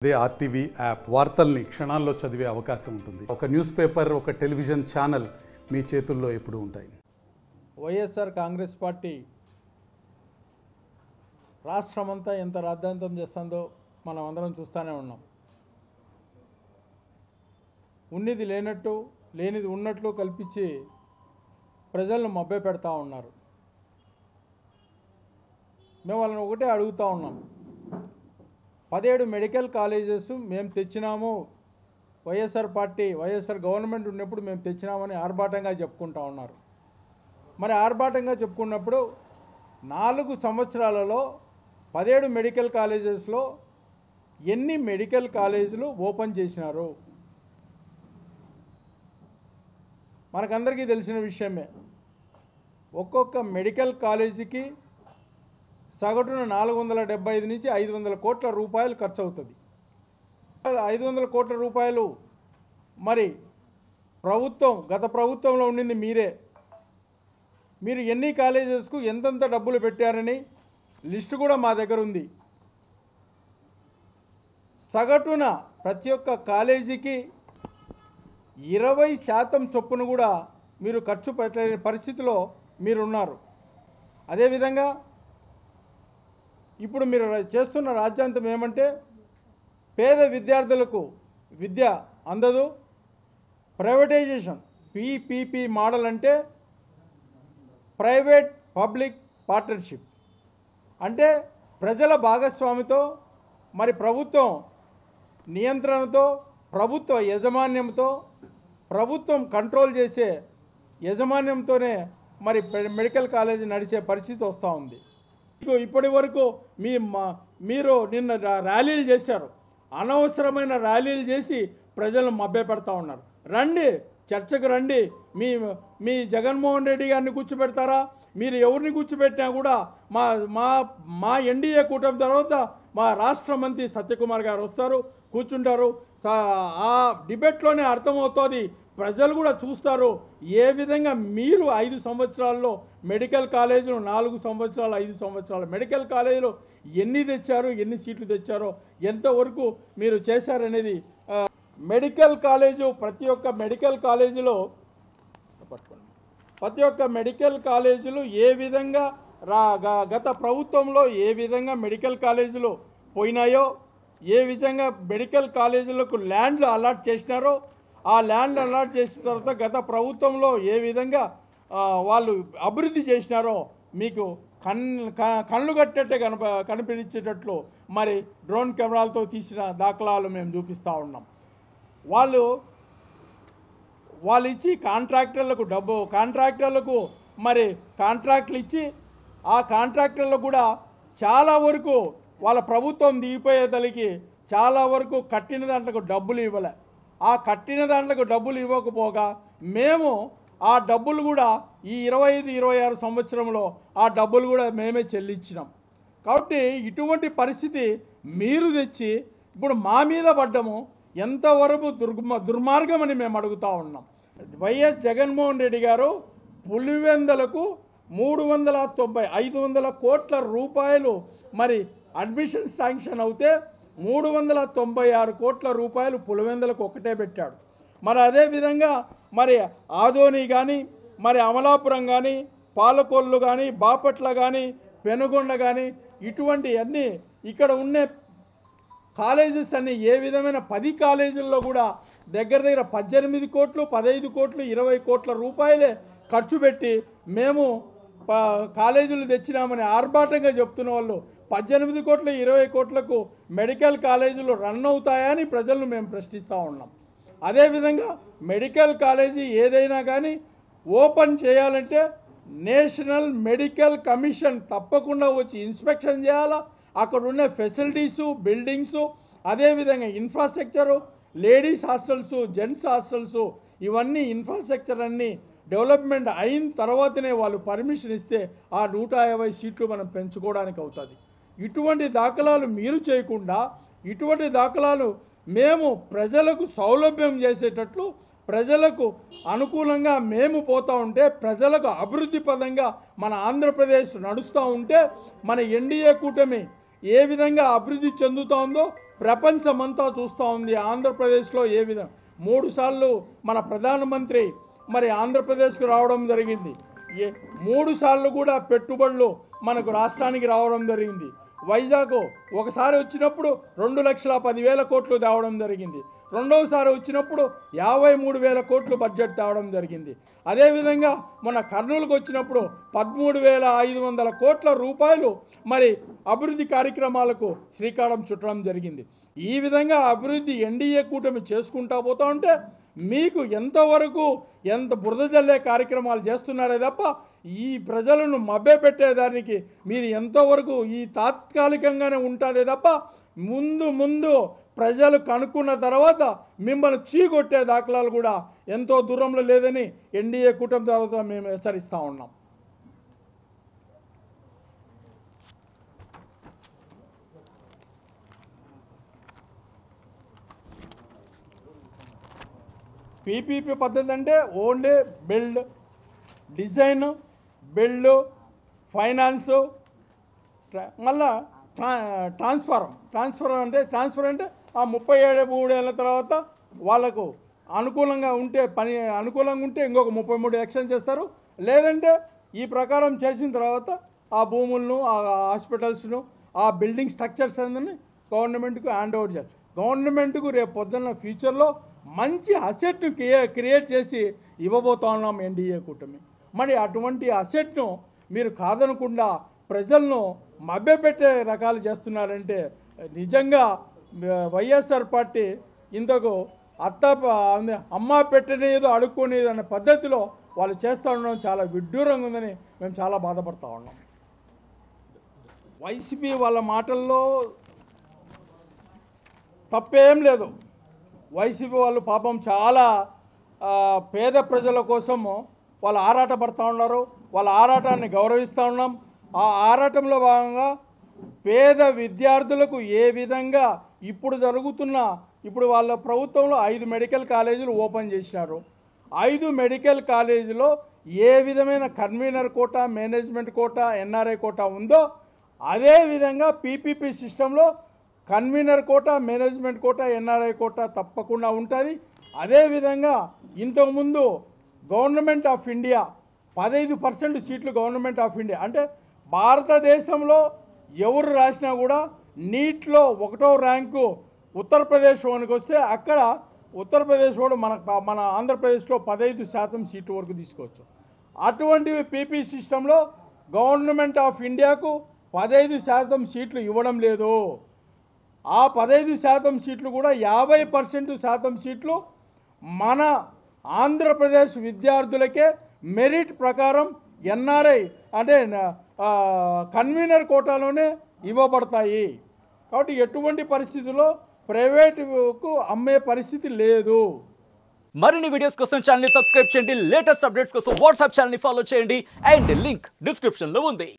అదే RTV app వార్తల్ని క్షణాల్లో చదివే అవకాశం ఉంటుంది. ఒక న్యూస్ పేపర్, ఒక టెలివిజన్ ఛానల్ మీ చేతుల్లో ఎప్పుడూ ఉంటాయి. వైఎస్ఆర్ కాంగ్రెస్ పార్టీ రాష్ట్రమంతా ఎంత రాద్ధాంతం చేస్తుందో మనం అందరం చూస్తూనే ఉన్నాం. ఉన్నది లేనట్టు, లేనిది ఉన్నట్లు కల్పించి ప్రజలను మభ్య పెడతా ఉన్నారు. మేము వాళ్ళని ఒకటే అడుగుతూ ఉన్నాం. 17 మెడికల్ కాలేజెస్ మేము తెచ్చినాము, వైఎస్ఆర్ పార్టీ వైఎస్ఆర్ గవర్నమెంట్ ఉన్నప్పుడు మేము తెచ్చినామని ఆర్భాటంగా చెప్పుకుంటూ ఉన్నారు. మరి ఆర్భాటంగా చెప్పుకున్నప్పుడు 4 సంవత్సరాలలో 17 మెడికల్ కాలేజెస్లో ఎన్ని మెడికల్ కాలేజీలు ఓపెన్ చేసినారు? మనకందరికీ తెలిసిన విషయమే. ఒక్కొక్క మెడికల్ కాలేజీకి సగటున 475 నుంచి 500 కోట్ల రూపాయలు ఖర్చు అవుతుంది. 500 కోట్ల రూపాయలు మరి ప్రభుత్వం, గత ప్రభుత్వంలో ఉండింది మీరే. మీరు ఎన్ని కాలేజెస్కు ఎంతెంత డబ్బులు పెట్టారని లిస్టు కూడా మా దగ్గర ఉంది. సగటున ప్రతి ఒక్క కాలేజీకి 20% చొప్పున కూడా మీరు ఖర్చు పెట్టలేని పరిస్థితిలో మీరున్నారు. అదేవిధంగా ఇప్పుడు మీరు చేస్తున్న రాజ్యాంగం ఏమంటే పేద విద్యార్థులకు విద్య అందదు, ప్రైవేటైజేషన్, పీపీపీ మోడల్ అంటే ప్రైవేట్ పబ్లిక్ పార్ట్నర్షిప్, అంటే ప్రజల భాగస్వామితో మరి ప్రభుత్వం నియంత్రణతో, ప్రభుత్వ యాజమాన్యంతో, ప్రభుత్వం కంట్రోల్ చేసే యాజమాన్యంతోనే మరి మెడికల్ కాలేజీ నడిచే పరిస్థితి వస్తూ ఉంది. ఇప్పటి వరకు మీరు నిన్న ర్యాలీలు చేశారు, అనవసరమైన ర్యాలీలు చేసి ప్రజలను మభ్యపెడతా ఉన్నారు. రండి, చర్చకు రండి. మీ జగన్మోహన్ రెడ్డి గారిని కూర్చోబెడతారా? మీరు ఎవరిని కూర్చోబెట్టినా కూడా మా ఎన్డీఏ కూటమి తర్వాత మా రాష్ట్ర మంత్రి సత్యకుమార్ గారు వస్తారు, కూర్చుంటారు. ఆ డిబేట్లోనే అర్థమవుతుంది, ప్రజలు కూడా చూస్తారు ఏ విధంగా మీరు 5 సంవత్సరాల్లో మెడికల్ కాలేజీలు, 4 సంవత్సరాలు 5 సంవత్సరాలు మెడికల్ కాలేజీలు ఎన్ని తెచ్చారు, ఎన్ని సీట్లు తెచ్చారో, ఎంతవరకు మీరు చేశారనేది. మెడికల్ కాలేజు ప్రతి ఒక్క మెడికల్ కాలేజీలు ఏ విధంగా గత ప్రభుత్వంలో ఏ విధంగా మెడికల్ కాలేజీలు పోయినాయో, ఏ విధంగా మెడికల్ కాలేజీలకు ల్యాండ్లు అలాట్ చేసినారో, ఆ ల్యాండ్లు అలాట్ చేసిన తర్వాత గత ప్రభుత్వంలో ఏ విధంగా వాళ్ళు అభివృద్ధి చేసినారో మీకు కళ్ళు కట్టేట్టే కనిపించేటట్లు మరి డ్రోన్ కెమెరాలతో తీసిన దాఖలాలు మేము చూపిస్తూ ఉన్నాం. వాళ్ళు ఇచ్చి కాంట్రాక్టర్లకు మరి కాంట్రాక్ట్లు ఇచ్చి ఆ కాంట్రాక్టర్లకు కూడా చాలా వరకు వాళ్ళ ప్రభుత్వం దిగిపోయేతలికి చాలా వరకు కట్టిన దాంట్లకు డబ్బులు ఇవ్వలే. ఆ కట్టిన దాంట్లకు డబ్బులు ఇవ్వకపోగా మేము ఆ డబ్బులు కూడా ఈ 25-26 సంవత్సరంలో ఆ డబ్బులు కూడా మేమే చెల్లించినాం. కాబట్టి ఇటువంటి పరిస్థితి మీరు తెచ్చి ఇప్పుడు మా మీద పడ్డము ఎంతవరకు దుర్మార్గం అని మేము అడుగుతూ ఉన్నాం. వైఎస్ జగన్మోహన్ రెడ్డి గారు పులివెందులకు 500 కోట్ల రూపాయలు మరి అడ్మిషన్ శాంక్షన్ అవుతే 396 కోట్ల రూపాయలు పులివెందులకు ఒకటే పెట్టాడు. మరి అదేవిధంగా మరి ఆదోని కానీ, మరి అమలాపురం కానీ, పాలకొల్లు కానీ, బాపట్ల కానీ, పెనుగొండ కానీ, ఇటువంటి అన్నీ ఇక్కడ ఉన్న కాలేజెస్ అన్నీ ఏ విధమైన 10 కాలేజీల్లో కూడా దగ్గర 18 కోట్లు, 15 కోట్లు, 20 కోట్ల రూపాయలే ఖర్చు పెట్టి మేము కాలేజీలు తెచ్చినామని ఆర్భాటంగా చెప్తున్న వాళ్ళు 18 కోట్లు, 20 కోట్లకు మెడికల్ కాలేజీలు రన్ అవుతాయని ప్రజలను మేము ప్రశ్నిస్తూ ఉన్నాం. అదేవిధంగా మెడికల్ కాలేజీ ఏదైనా కానీ ఓపెన్ చేయాలంటే నేషనల్ మెడికల్ కమిషన్ తప్పకుండా వచ్చి ఇన్స్పెక్షన్ చేయాలా. అక్కడ ఉన్న ఫెసిలిటీసు, బిల్డింగ్సు, అదేవిధంగా infrastructure, ladies hostels, gents hostels, ఇవన్నీ ఇన్ఫ్రాస్ట్రక్చర్ అన్నీ డెవలప్మెంట్ అయిన తర్వాతనే వాళ్ళు పర్మిషన్ ఇస్తే ఆ 150 సీట్లు మనం పెంచుకోవడానికి అవుతుంది. ఇటువంటి దాఖలాలు మీరు చేయకుండా, ఇటువంటి దాఖలాలు మేము ప్రజలకు సౌలభ్యం చేసేటట్లు, ప్రజలకు అనుకూలంగా మేము పోతూ ఉంటే, ప్రజలకు అభివృద్ధి పదంగా మన ఆంధ్రప్రదేశ్ నడుస్తూ ఉంటే, మన ఎన్డీఏ కూటమి ఏ విధంగా అభివృద్ధి చెందుతోందో ప్రపంచమంతా చూస్తూ ఉంది. ఆంధ్రప్రదేశ్లో ఏ విధంగా 3 సార్లు మన ప్రధానమంత్రి మరి ఆంధ్రప్రదేశ్కు రావడం జరిగింది. 3 సార్లు కూడా పెట్టుబడులు మనకు రాష్ట్రానికి రావడం జరిగింది. వైజాగ్ ఒకసారి వచ్చినప్పుడు 2,10,000 కోట్లు తేవడం జరిగింది. రెండవసారి వచ్చినప్పుడు 53,000 కోట్లు బడ్జెట్ తేవడం జరిగింది. అదేవిధంగా మన కర్నూలుకు వచ్చినప్పుడు 13,500 కోట్ల రూపాయలు మరి అభివృద్ధి కార్యక్రమాలకు శ్రీకారం చుట్టడం జరిగింది. ఈ విధంగా అభివృద్ధి ఎన్డీఏ కూటమి చేసుకుంటా పోతా ఉంటే మీకు ఎంతవరకు ఎంత బురద జల్లే కార్యక్రమాలు చేస్తున్నారే తప్ప ఈ ప్రజలను మభ్యపెట్టేదానికి మీరు ఎంతవరకు ఈ తాత్కాలికంగానే ఉంటుందే తప్ప ముందు ప్రజలు కనుక్కున్న తర్వాత మిమ్మల్ని చీకొట్టే దాఖలాలు కూడా ఎంతో దూరంలో లేదని ఎన్డీఏ కూటమి తర్వాత మేము హెచ్చరిస్తూ ఉన్నాం. పీపీపీ పద్ధతి అంటే only build, design, build, finance, మళ్ళా ట్రాన్స్ఫర్ అంటే ఆ 37 ఏళ్ళ తర్వాత వాళ్ళకు అనుకూలంగా ఉంటే ఇంకొక 33 ఎక్స్టెండ్ చేస్తారు. లేదంటే ఈ ప్రకారం చేసిన తర్వాత ఆ భూములను, ఆ హాస్పిటల్స్ను, ఆ బిల్డింగ్ స్ట్రక్చర్స్ అన్నీ గవర్నమెంట్కు హ్యాండ్ ఓవర్ చేయాలి. గవర్నమెంట్కు రేపు పొద్దున్న ఫ్యూచర్లో మంచి అసెట్ను క్రియేట్ చేసి ఇవ్వబోతా ఉన్నాం ఎన్డీఏ కూటమి. మరి అటువంటి అసెట్ను మీరు కాదనకుండా ప్రజలను మభ్యపెట్టే రకాలు చేస్తున్నారంటే నిజంగా వైఎస్ఆర్ పార్టీ ఇంతకు అమ్మ పెట్టనేదో అడుక్కునేది అనే పద్ధతిలో వాళ్ళు చేస్తూ ఉండడం చాలా విడ్డూరంగా ఉందని మేము చాలా బాధపడుతూ ఉన్నాం. వైసీపీ వాళ్ళ మాటల్లో తప్పేం లేదు. వైసీపీ వాళ్ళు పాపం చాలా పేద ప్రజల కోసము వాళ్ళు ఆరాటపడుతూ ఉన్నారు. వాళ్ళ ఆరాటాన్ని గౌరవిస్తూ ఉన్నాం. ఆ ఆరాటంలో భాగంగా పేద విద్యార్థులకు ఏ విధంగా ఇప్పుడు వాళ్ళ ప్రభుత్వంలో 5 మెడికల్ కాలేజీలు ఓపెన్ చేసినారు. 5 మెడికల్ కాలేజీలో ఏ విధమైన convener quota, management quota, NRI quota ఉందో అదే విధంగా పీపీపీ సిస్టంలో convener quota, management quota, NRI quota తప్పకుండా ఉంటుంది. అదేవిధంగా ఇంతకుముందు గవర్నమెంట్ ఆఫ్ ఇండియా 15% సీట్లు గవర్నమెంట్ ఆఫ్ ఇండియా అంటే భారతదేశంలో ఎవరు రాసినా కూడా నీట్లో 1వ ర్యాంకు ఉత్తరప్రదేశ్ వానికి వస్తే అక్కడ ఉత్తరప్రదేశ్ వాడు మన ఆంధ్రప్రదేశ్లో 15% సీట్లు వరకు తీసుకోవచ్చు. అటువంటివి పీపీ సిస్టంలో గవర్నమెంట్ ఆఫ్ ఇండియాకు 15% సీట్లు ఇవ్వడం లేదు. ఆ 15% సీట్లు కూడా 50% సీట్లు మన ఆంధ్రప్రదేశ్ విద్యార్థులకే మెరిట్ ప్రకారం ఎన్ఆర్ఐ అంటే కన్వీనర్ కోటాలోనే ఇవ్వబడతాయి. కాబట్టి ఎటువంటి పరిస్థితుల్లో ప్రైవేటుకు అమ్మే పరిస్థితి లేదు. మరిన్ని వీడియోస్ కోసం ఛానల్ ని సబ్స్క్రైబ్ చేయండి. లేటెస్ట్ అప్డేట్స్ కోసం వాట్సాప్ ఛానల్ ని ఫాలో చేయండి. అండ్ లింక్ డిస్క్రిప్షన్ లో ఉంది.